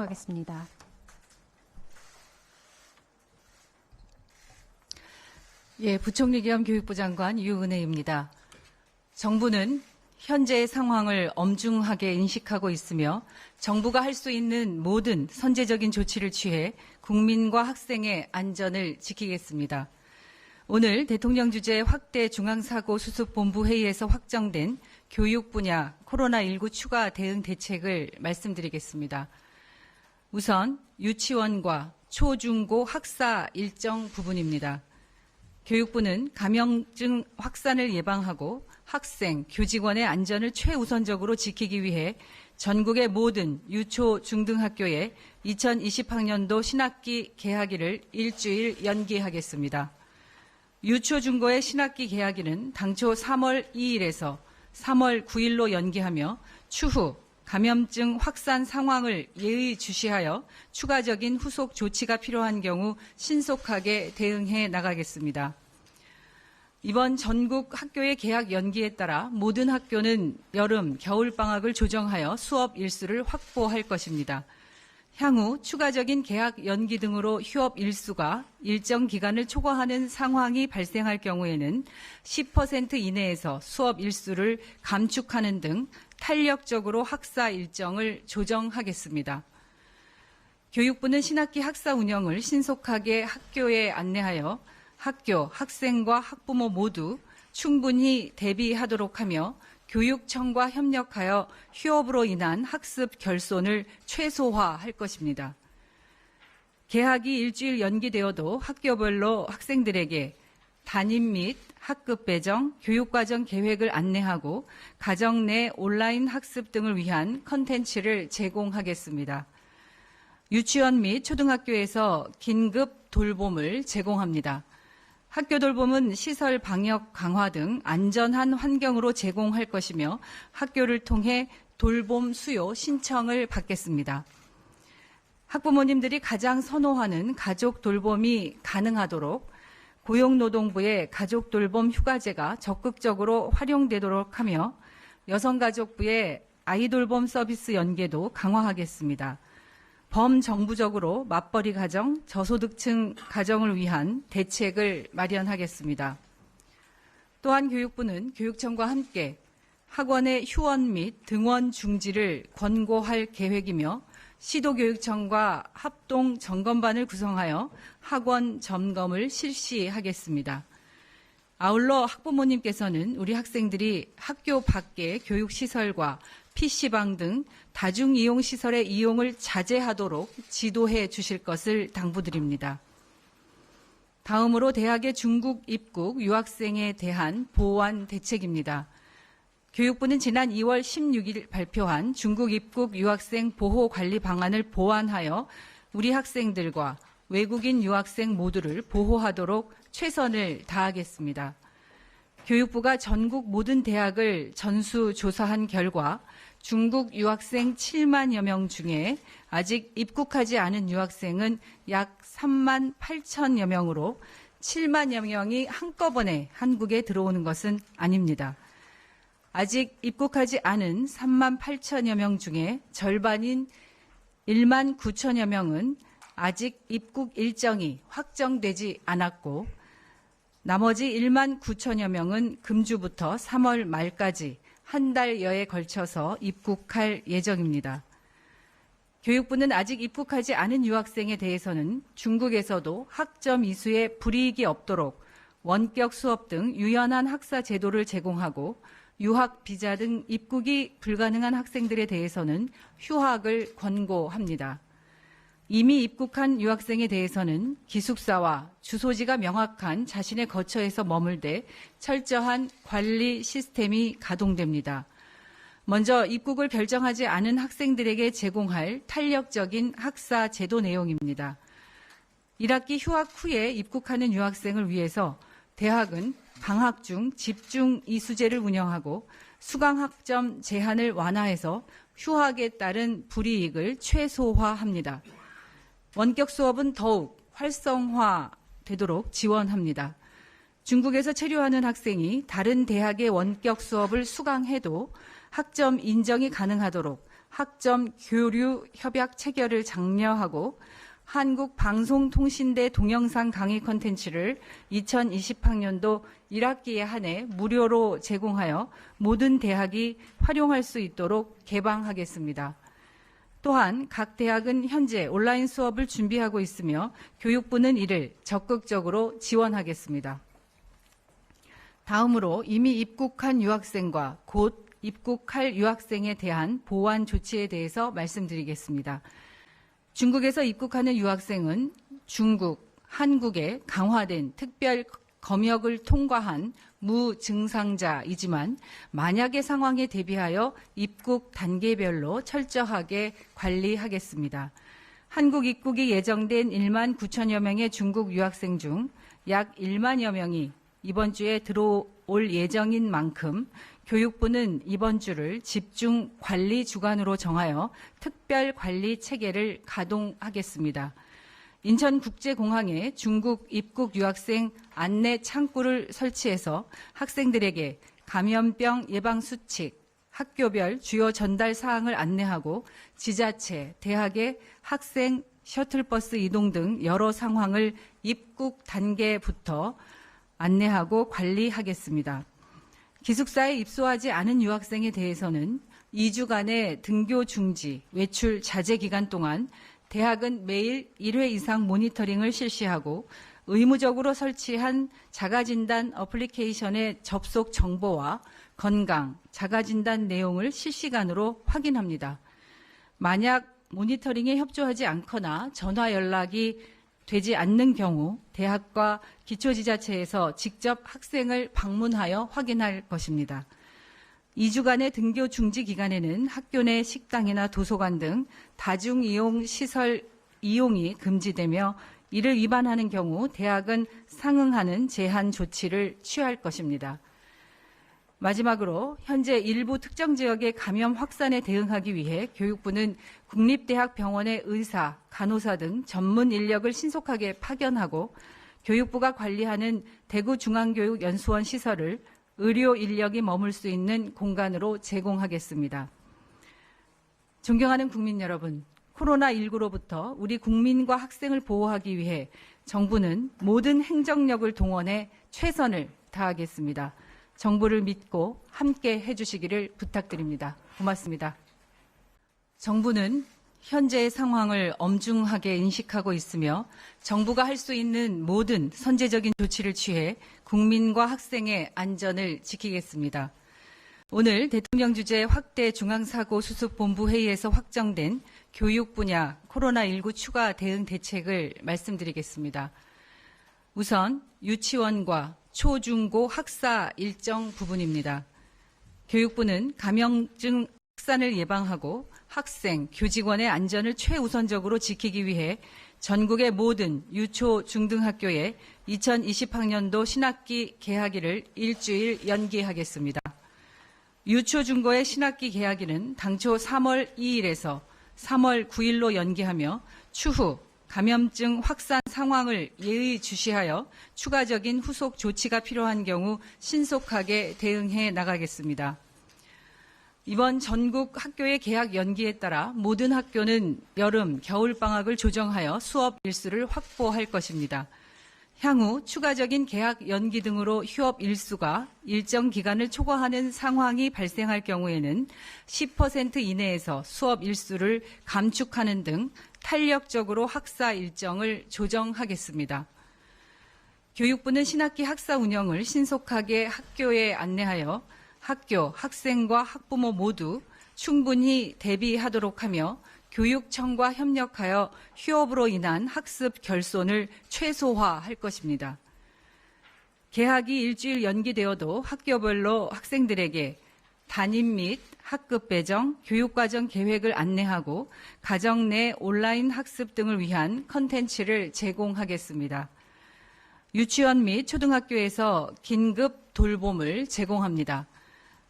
하겠습니다. 예, 부총리 겸 교육부 장관 유은혜입니다. 정부는 현재의 상황을 엄중하게 인식하고 있으며 정부가 할 수 있는 모든 선제적인 조치를 취해 국민과 학생의 안전을 지키겠습니다. 오늘 대통령 주재 확대 중앙사고수습본부 회의에서 확정된 교육 분야 코로나19 추가 대응 대책을 말씀드리겠습니다. 우선 유치원과 초, 중, 고 학사 일정 부분입니다. 교육부는 감염증 확산을 예방하고 학생, 교직원의 안전을 최우선적으로 지키기 위해 전국의 모든 유초, 중등학교에 2020학년도 신학기 개학일을 일주일 연기하겠습니다. 유초, 중고의 신학기 개학일은 당초 3월 2일에서 3월 9일로 연기하며 추후 감염증 확산 상황을 예의주시하여 추가적인 후속 조치가 필요한 경우 신속하게 대응해 나가겠습니다. 이번 전국 학교의 개학 연기에 따라 모든 학교는 여름, 겨울방학을 조정하여 수업 일수를 확보할 것입니다. 향후 추가적인 개학 연기 등으로 휴업 일수가 일정 기간을 초과하는 상황이 발생할 경우에는 10% 이내에서 수업 일수를 감축하는 등 탄력적으로 학사 일정을 조정하겠습니다. 교육부는 신학기 학사 운영을 신속하게 학교에 안내하여 학교, 학생과 학부모 모두 충분히 대비하도록 하며 교육청과 협력하여 휴업으로 인한 학습 결손을 최소화할 것입니다. 개학이 일주일 연기되어도 학교별로 학생들에게 담임 및 학급 배정, 교육과정 계획을 안내하고 가정 내 온라인 학습 등을 위한 컨텐츠를 제공하겠습니다. 유치원 및 초등학교에서 긴급 돌봄을 제공합니다. 학교 돌봄은 시설 방역 강화 등 안전한 환경으로 제공할 것이며 학교를 통해 돌봄 수요 신청을 받겠습니다. 학부모님들이 가장 선호하는 가족 돌봄이 가능하도록 고용노동부의 가족돌봄 휴가제가 적극적으로 활용되도록 하며 여성가족부의 아이돌봄 서비스 연계도 강화하겠습니다. 범정부적으로 맞벌이 가정, 저소득층 가정을 위한 대책을 마련하겠습니다. 또한 교육부는 교육청과 함께 학원의 휴원 및 등원 중지를 권고할 계획이며 시도교육청과 합동 점검반을 구성하여 학원 점검을 실시하겠습니다. 아울러 학부모님께서는 우리 학생들이 학교 밖의 교육시설과 PC방 등 다중이용시설의 이용을 자제하도록 지도해 주실 것을 당부드립니다. 다음으로 대학의 중국 입국 유학생에 대한 보완 대책입니다. 교육부는 지난 2월 16일 발표한 중국 입국 유학생 보호 관리 방안을 보완하여 우리 학생들과 외국인 유학생 모두를 보호하도록 최선을 다하겠습니다. 교육부가 전국 모든 대학을 전수조사한 결과 중국 유학생 7만여 명 중에 아직 입국하지 않은 유학생은 약 3만 8천여 명으로 7만여 명이 한꺼번에 한국에 들어오는 것은 아닙니다. 아직 입국하지 않은 3만 8천여 명 중에 절반인 1만 9천여 명은 아직 입국 일정이 확정되지 않았고 나머지 1만 9천여 명은 금주부터 3월 말까지 한 달여에 걸쳐서 입국할 예정입니다. 교육부는 아직 입국하지 않은 유학생에 대해서는 중국에서도 학점 이수에 불이익이 없도록 원격 수업 등 유연한 학사 제도를 제공하고 유학 비자 등 입국이 불가능한 학생들에 대해서는 휴학을 권고합니다. 이미 입국한 유학생에 대해서는 기숙사와 주소지가 명확한 자신의 거처에서 머물되 철저한 관리 시스템이 가동됩니다. 먼저 입국을 결정하지 않은 학생들에게 제공할 탄력적인 학사 제도 내용입니다. 1학기 휴학 후에 입국하는 유학생을 위해서 대학은 방학 중 집중 이수제를 운영하고 수강학점 제한을 완화해서 휴학에 따른 불이익을 최소화합니다. 원격 수업은 더욱 활성화되도록 지원합니다. 중국에서 체류하는 학생이 다른 대학의 원격 수업을 수강해도 학점 인정이 가능하도록 학점 교류 협약 체결을 장려하고 한국방송통신대 동영상 강의 콘텐츠를 2020학년도 1학기에 한해 무료로 제공하여 모든 대학이 활용할 수 있도록 개방하겠습니다. 또한 각 대학은 현재 온라인 수업을 준비하고 있으며 교육부는 이를 적극적으로 지원하겠습니다. 다음으로 이미 입국한 유학생과 곧 입국할 유학생에 대한 보완 조치에 대해서 말씀드리겠습니다. 중국에서 입국하는 유학생은 중국, 한국의 강화된 특별 검역을 통과한 무증상자이지만 만약의 상황에 대비하여 입국 단계별로 철저하게 관리하겠습니다. 한국 입국이 예정된 1만 9천여 명의 중국 유학생 중 약 1만여 명이 이번 주에 들어올 예정인 만큼 교육부는 이번 주를 집중 관리 주간으로 정하여 특별 관리 체계를 가동하겠습니다. 인천국제공항에 중국 입국 유학생 안내 창구를 설치해서 학생들에게 감염병 예방 수칙, 학교별 주요 전달 사항을 안내하고 지자체, 대학의 학생 셔틀버스 이동 등 여러 상황을 입국 단계부터 안내하고 관리하겠습니다. 기숙사에 입소하지 않은 유학생에 대해서는 2주간의 등교 중지, 외출 자제 기간 동안 대학은 매일 1회 이상 모니터링을 실시하고 의무적으로 설치한 자가진단 어플리케이션의 접속 정보와 건강, 자가진단 내용을 실시간으로 확인합니다. 만약 모니터링에 협조하지 않거나 전화 연락이 되지 않는 경우 대학과 기초지자체에서 직접 학생을 방문하여 확인할 것입니다. 2주간의 등교 중지 기간에는 학교 내 식당이나 도서관 등 다중이용 시설 이용이 금지되며 이를 위반하는 경우 대학은 상응하는 제한 조치를 취할 것입니다. 마지막으로 현재 일부 특정 지역의 감염 확산에 대응하기 위해 교육부는 국립대학병원의 의사, 간호사 등 전문 인력을 신속하게 파견하고 교육부가 관리하는 대구중앙교육연수원 시설을 의료 인력이 머물 수 있는 공간으로 제공하겠습니다. 존경하는 국민 여러분, 코로나19로부터 우리 국민과 학생을 보호하기 위해 정부는 모든 행정력을 동원해 최선을 다하겠습니다. 정부를 믿고 함께 해주시기를 부탁드립니다. 고맙습니다. 정부는 현재의 상황을 엄중하게 인식하고 있으며 정부가 할 수 있는 모든 선제적인 조치를 취해 국민과 학생의 안전을 지키겠습니다. 오늘 대통령 주재 확대 중앙사고수습본부 회의에서 확정된 교육 분야 코로나19 추가 대응 대책을 말씀드리겠습니다. 우선 유치원과 초, 중, 고 학사 일정 부분입니다. 교육부는 감염증 확산을 예방하고 학생, 교직원의 안전을 최우선적으로 지키기 위해 전국의 모든 유초, 중등학교에 2020학년도 신학기 개학일을 일주일 연기하겠습니다. 유초, 중고의 신학기 개학일은 당초 3월 2일에서 3월 9일로 연기하며 추후 감염증 확산 상황을 예의주시하여 추가적인 후속 조치가 필요한 경우 신속하게 대응해 나가겠습니다. 이번 전국 학교의 개학 연기에 따라 모든 학교는 여름, 겨울방학을 조정하여 수업 일수를 확보할 것입니다. 향후 추가적인 개학 연기 등으로 휴업 일수가 일정 기간을 초과하는 상황이 발생할 경우에는 10% 이내에서 수업 일수를 감축하는 등 탄력적으로 학사 일정을 조정하겠습니다. 교육부는 신학기 학사 운영을 신속하게 학교에 안내하여 학교, 학생과 학부모 모두 충분히 대비하도록 하며 교육청과 협력하여 휴업으로 인한 학습 결손을 최소화할 것입니다. 개학이 일주일 연기되어도 학교별로 학생들에게 담임 및 학급 배정, 교육과정 계획을 안내하고 가정 내 온라인 학습 등을 위한 컨텐츠를 제공하겠습니다. 유치원 및 초등학교에서 긴급 돌봄을 제공합니다.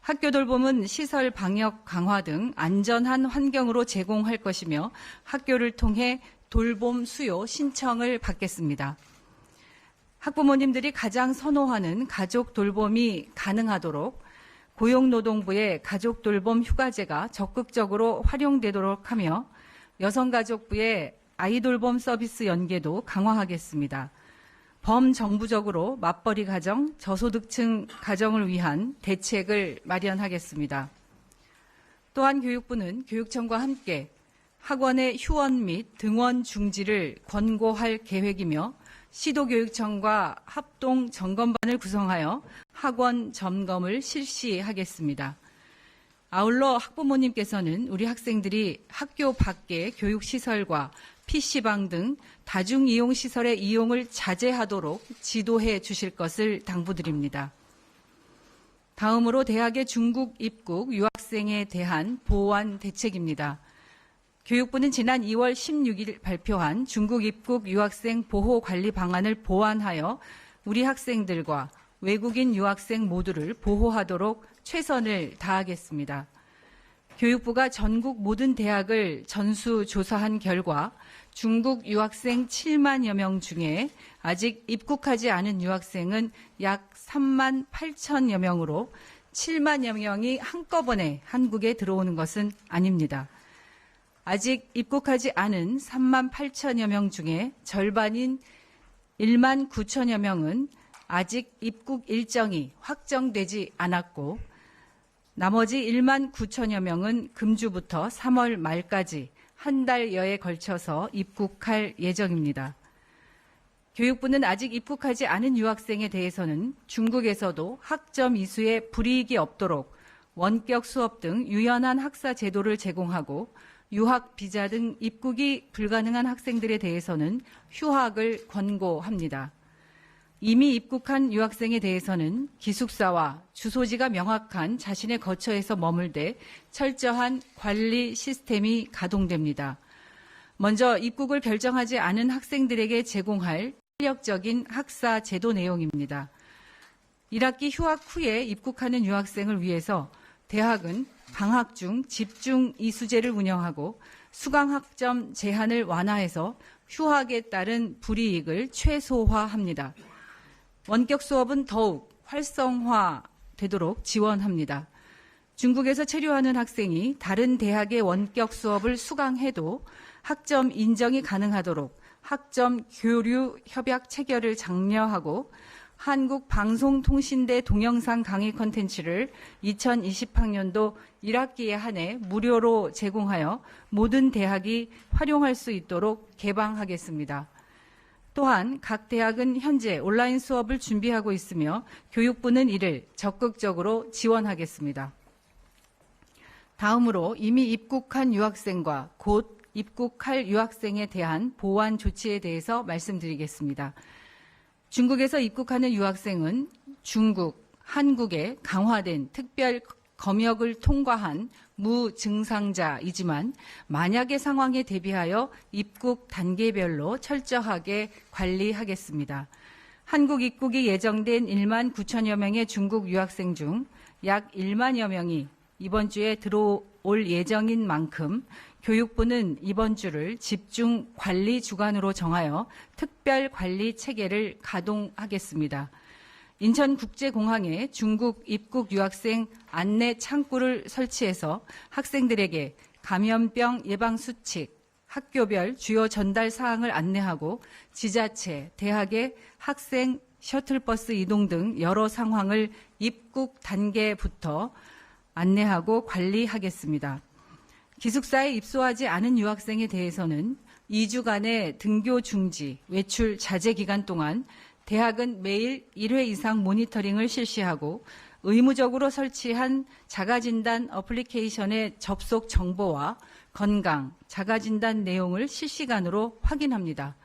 학교 돌봄은 시설 방역 강화 등 안전한 환경으로 제공할 것이며 학교를 통해 돌봄 수요 신청을 받겠습니다. 학부모님들이 가장 선호하는 가족 돌봄이 가능하도록 고용노동부의 가족돌봄 휴가제가 적극적으로 활용되도록 하며 여성가족부의 아이돌봄 서비스 연계도 강화하겠습니다. 범정부적으로 맞벌이 가정, 저소득층 가정을 위한 대책을 마련하겠습니다. 또한 교육부는 교육청과 함께 학원의 휴원 및 등원 중지를 권고할 계획이며 시도교육청과 합동 점검반을 구성하여 학원 점검을 실시하겠습니다. 아울러 학부모님께서는 우리 학생들이 학교 밖의 교육시설과 PC방 등 다중이용시설의 이용을 자제하도록 지도해 주실 것을 당부드립니다. 다음으로 대학의 중국 입국 유학생에 대한 보완 대책입니다. 교육부는 지난 2월 16일 발표한 중국 입국 유학생 보호 관리 방안을 보완하여 우리 학생들과 외국인 유학생 모두를 보호하도록 최선을 다하겠습니다. 교육부가 전국 모든 대학을 전수조사한 결과 중국 유학생 7만여 명 중에 아직 입국하지 않은 유학생은 약 3만 8천여 명으로 7만여 명이 한꺼번에 한국에 들어오는 것은 아닙니다. 아직 입국하지 않은 3만 8천여 명 중에 절반인 1만 9천여 명은 아직 입국 일정이 확정되지 않았고 나머지 1만 9천여 명은 금주부터 3월 말까지 한 달여에 걸쳐서 입국할 예정입니다. 교육부는 아직 입국하지 않은 유학생에 대해서는 중국에서도 학점 이수에 불이익이 없도록 원격 수업 등 유연한 학사 제도를 제공하고 유학 비자 등 입국이 불가능한 학생들에 대해서는 휴학을 권고합니다. 이미 입국한 유학생에 대해서는 기숙사와 주소지가 명확한 자신의 거처에서 머물되 철저한 관리 시스템이 가동됩니다. 먼저 입국을 결정하지 않은 학생들에게 제공할 탄력적인 학사 제도 내용입니다. 1학기 휴학 후에 입국하는 유학생을 위해서 대학은 방학 중 집중 이수제를 운영하고 수강학점 제한을 완화해서 휴학에 따른 불이익을 최소화합니다. 원격 수업은 더욱 활성화되도록 지원합니다. 중국에서 체류하는 학생이 다른 대학의 원격 수업을 수강해도 학점 인정이 가능하도록 학점 교류 협약 체결을 장려하고 한국방송통신대 동영상 강의 콘텐츠를 2020학년도 1학기에 한해 무료로 제공하여 모든 대학이 활용할 수 있도록 개방하겠습니다. 또한 각 대학은 현재 온라인 수업을 준비하고 있으며 교육부는 이를 적극적으로 지원하겠습니다. 다음으로 이미 입국한 유학생과 곧 입국할 유학생에 대한 보완 조치에 대해서 말씀드리겠습니다. 중국에서 입국하는 유학생은 중국, 한국의 강화된 특별 검역을 통과한 무증상자이지만 만약의 상황에 대비하여 입국 단계별로 철저하게 관리하겠습니다. 한국 입국이 예정된 1만 9천여 명의 중국 유학생 중 약 1만여 명이 이번 주에 들어올 예정인 만큼 교육부는 이번 주를 집중 관리 주간으로 정하여 특별 관리 체계를 가동하겠습니다. 인천국제공항에 중국 입국 유학생 안내 창구를 설치해서 학생들에게 감염병 예방 수칙, 학교별 주요 전달 사항을 안내하고 지자체, 대학의 학생 셔틀버스 이동 등 여러 상황을 입국 단계부터 안내하고 관리하겠습니다. 기숙사에 입소하지 않은 유학생에 대해서는 2주간의 등교 중지, 외출 자제 기간 동안 대학은 매일 1회 이상 모니터링을 실시하고 의무적으로 설치한 자가진단 어플리케이션의 접속 정보와 건강, 자가진단 내용을 실시간으로 확인합니다.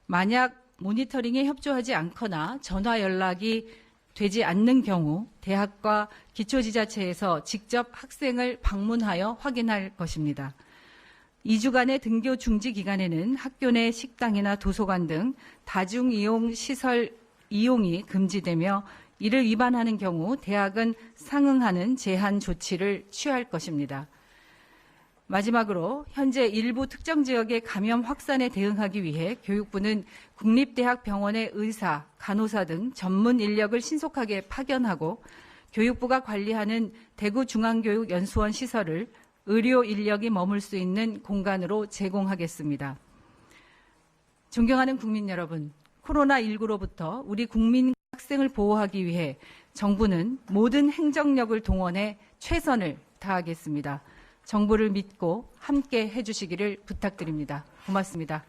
만약 모니터링에 협조하지 않거나 전화 연락이 되지 않는 경우 대학과 기초지자체에서 직접 학생을 방문하여 확인할 것입니다. 2주간의 등교 중지 기간에는 학교 내 식당이나 도서관 등 다중이용 시설 이용이 금지되며 이를 위반하는 경우 대학은 상응하는 제한 조치를 취할 것입니다. 마지막으로 현재 일부 특정 지역의 감염 확산에 대응하기 위해 교육부는 국립대학병원의 의사, 간호사 등 전문 인력을 신속하게 파견하고 교육부가 관리하는 대구중앙교육연수원 시설을 의료 인력이 머물 수 있는 공간으로 제공하겠습니다. 존경하는 국민 여러분, 코로나19로부터 우리 국민 학생을 보호하기 위해 정부는 모든 행정력을 동원해 최선을 다하겠습니다. 정부를 믿고 함께 해주시기를 부탁드립니다. 고맙습니다.